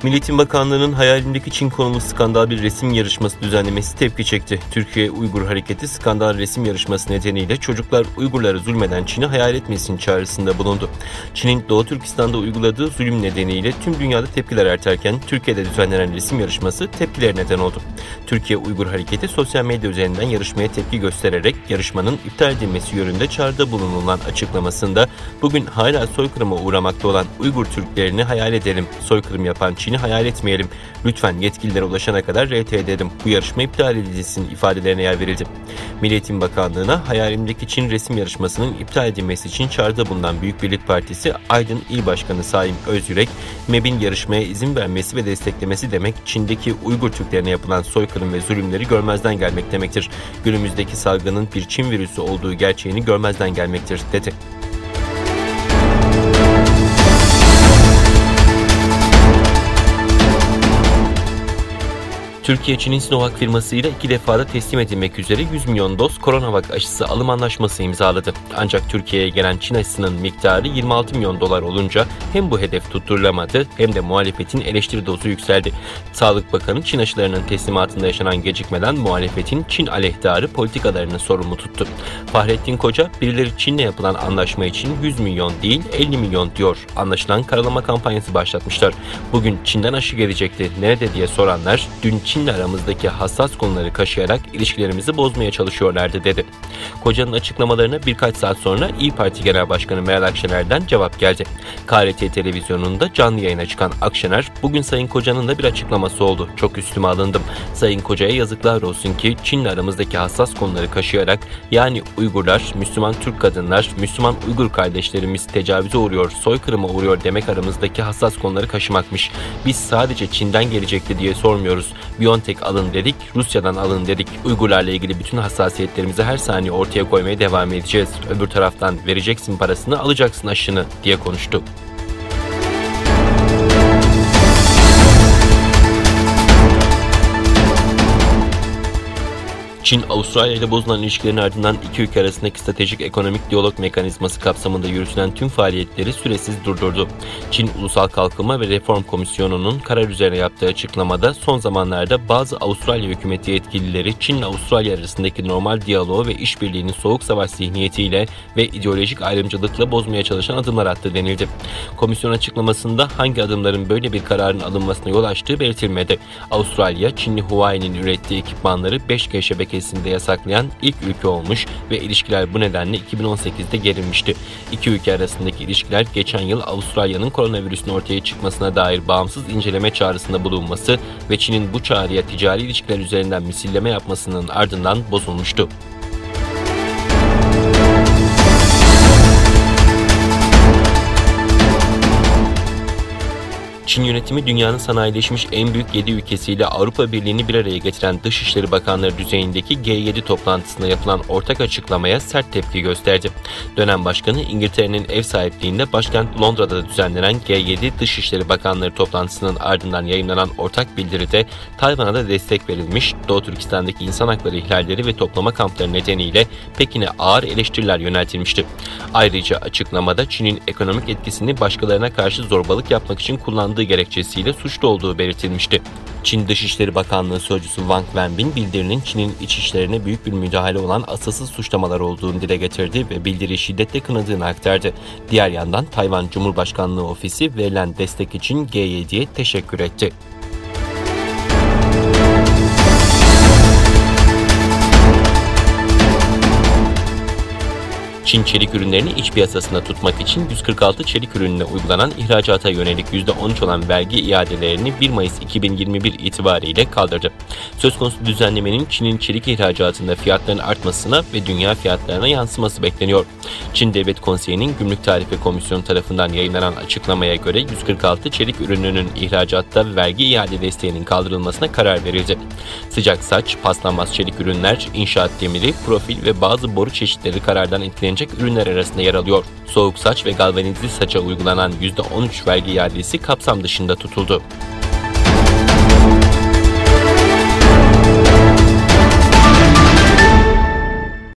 Milli Eğitim Bakanlığı'nın hayalindeki Çin konulu skandal bir resim yarışması düzenlemesi tepki çekti. Türkiye Uygur Hareketi skandal resim yarışması nedeniyle çocuklar Uygurlara zulmeden Çin'i hayal etmesin çağrısında bulundu. Çin'in Doğu Türkistan'da uyguladığı zulüm nedeniyle tüm dünyada tepkiler artarken Türkiye'de düzenlenen resim yarışması tepkilere neden oldu. Türkiye Uygur Hareketi sosyal medya üzerinden yarışmaya tepki göstererek yarışmanın iptal edilmesi yönünde çağrıda bulunulan açıklamasında bugün hala soykırıma uğramakta olan Uygur Türklerini hayal edelim, soykırım yapan Çin'i hayal etmeyelim. Lütfen yetkililere ulaşana kadar RT edelim. Bu yarışma iptal edilsin ifadelerine yer verildi. Milli Eğitim Bakanlığı'na hayalimdeki Çin resim yarışmasının iptal edilmesi için çağrıda bulunan Büyük Birlik Partisi Aydın İl Başkanı Saim Özyürek, MEB'in yarışmaya izin vermesi ve desteklemesi demek Çin'deki Uygur Türklerine yapılan soykırım ve zulümleri görmezden gelmek demektir. Günümüzdeki salgının bir Çin virüsü olduğu gerçeğini görmezden gelmektir, dedi. Türkiye, Çin'in Sinovac firmasıyla 2 defada teslim edilmek üzere 100 milyon doz Coronavac aşısı alım anlaşması imzaladı. Ancak Türkiye'ye gelen Çin aşısının miktarı 26 milyon dolar olunca hem bu hedef tutturulamadı hem de muhalefetin eleştiri dozu yükseldi. Sağlık Bakanı Çin aşılarının teslimatında yaşanan gecikmeden muhalefetin Çin aleyhtarı politikalarını sorumlu tuttu. Fahrettin Koca, birileri Çin'le yapılan anlaşma için 100 milyon değil 50 milyon diyor. Anlaşılan karalama kampanyası başlatmışlar. Bugün Çin'den aşı gelecekti, nerede diye soranlar, dün Çin'le aramızdaki hassas konuları kaşıyarak ilişkilerimizi bozmaya çalışıyorlardı, dedi. Koca'nın açıklamalarına birkaç saat sonra İYİ Parti Genel Başkanı Meral Akşener'den cevap geldi. KRT televizyonunda canlı yayına çıkan Akşener, bugün Sayın Koca'nın da bir açıklaması oldu. Çok üstüme alındım. Sayın Koca'ya yazıklar olsun ki Çin'le aramızdaki hassas konuları kaşıyarak, yani Uygurlar, Müslüman Türk kadınlar, Müslüman Uygur kardeşlerimiz tecavüze uğruyor, soykırıma uğruyor demek aramızdaki hassas konuları kaşımakmış. Biz sadece Çin'den gelecekti diye sormuyoruz. BioNTech alın dedik, Rusya'dan alın dedik. Uygurlarla ilgili bütün hassasiyetlerimizi her saniye ortaya koymaya devam edeceğiz. Öbür taraftan vereceksin parasını, alacaksın aşını diye konuştu. Çin, Avustralya ile bozulan ilişkilerin ardından iki ülke arasındaki stratejik ekonomik diyalog mekanizması kapsamında yürütülen tüm faaliyetleri süresiz durdurdu. Çin Ulusal Kalkınma ve Reform Komisyonu'nun karar üzerine yaptığı açıklamada son zamanlarda bazı Avustralya hükümeti yetkilileri Çin ile Avustralya arasındaki normal diyaloğu ve işbirliğini soğuk savaş zihniyetiyle ve ideolojik ayrımcılıkla bozmaya çalışan adımlar attı denildi. Komisyon açıklamasında hangi adımların böyle bir kararın alınmasına yol açtığı belirtilmedi. Avustralya, Çinli Huawei'nin ürettiği ekipmanları 5G şebekesinde yasaklayan ilk ülke olmuş ve ilişkiler bu nedenle 2018'de gerilmişti. İki ülke arasındaki ilişkiler geçen yıl Avustralya'nın koronavirüsün ortaya çıkmasına dair bağımsız inceleme çağrısında bulunması ve Çin'in bu çağrıya ticari ilişkiler üzerinden misilleme yapmasının ardından bozulmuştu. Çin yönetimi dünyanın sanayileşmiş en büyük 7 ülkesiyle Avrupa Birliği'ni bir araya getiren Dışişleri Bakanları düzeyindeki G7 toplantısında yapılan ortak açıklamaya sert tepki gösterdi. Dönem Başkanı İngiltere'nin ev sahipliğinde başkent Londra'da düzenlenen G7 Dışişleri Bakanları toplantısının ardından yayımlanan ortak bildiride Tayvan'a da destek verilmiş, Doğu Türkistan'daki insan hakları ihlalleri ve toplama kampları nedeniyle Pekin'e ağır eleştiriler yöneltilmişti. Ayrıca açıklamada Çin'in ekonomik etkisini başkalarına karşı zorbalık yapmak için kullandığı gerekçesiyle suçlu olduğu belirtilmişti. Çin Dışişleri Bakanlığı Sözcüsü Wang Wenbin bildirinin Çin'in iç işlerine büyük bir müdahale olan asılsız suçlamalar olduğunu dile getirdi ve bildiri şiddetle kınadığını aktardı. Diğer yandan Tayvan Cumhurbaşkanlığı Ofisi verilen destek için G7'ye teşekkür etti. Çin çelik ürünlerini iç piyasasında tutmak için 146 çelik ürününe uygulanan ihracata yönelik %13 olan vergi iadelerini 1 Mayıs 2021 itibariyle kaldırdı. Söz konusu düzenlemenin Çin'in çelik ihracatında fiyatların artmasına ve dünya fiyatlarına yansıması bekleniyor. Çin Devlet Konseyi'nin Gümrük Tarife Komisyonu tarafından yayınlanan açıklamaya göre 146 çelik ürününün ihracatta vergi iade desteğinin kaldırılmasına karar verildi. Sıcak saç, paslanmaz çelik ürünler, inşaat demiri, profil ve bazı boru çeşitleri karardan etkilenecek ürünler arasında yer alıyor. Soğuk saç ve galvanizli saça uygulanan %13 vergi iadesi kapsam dışında tutuldu.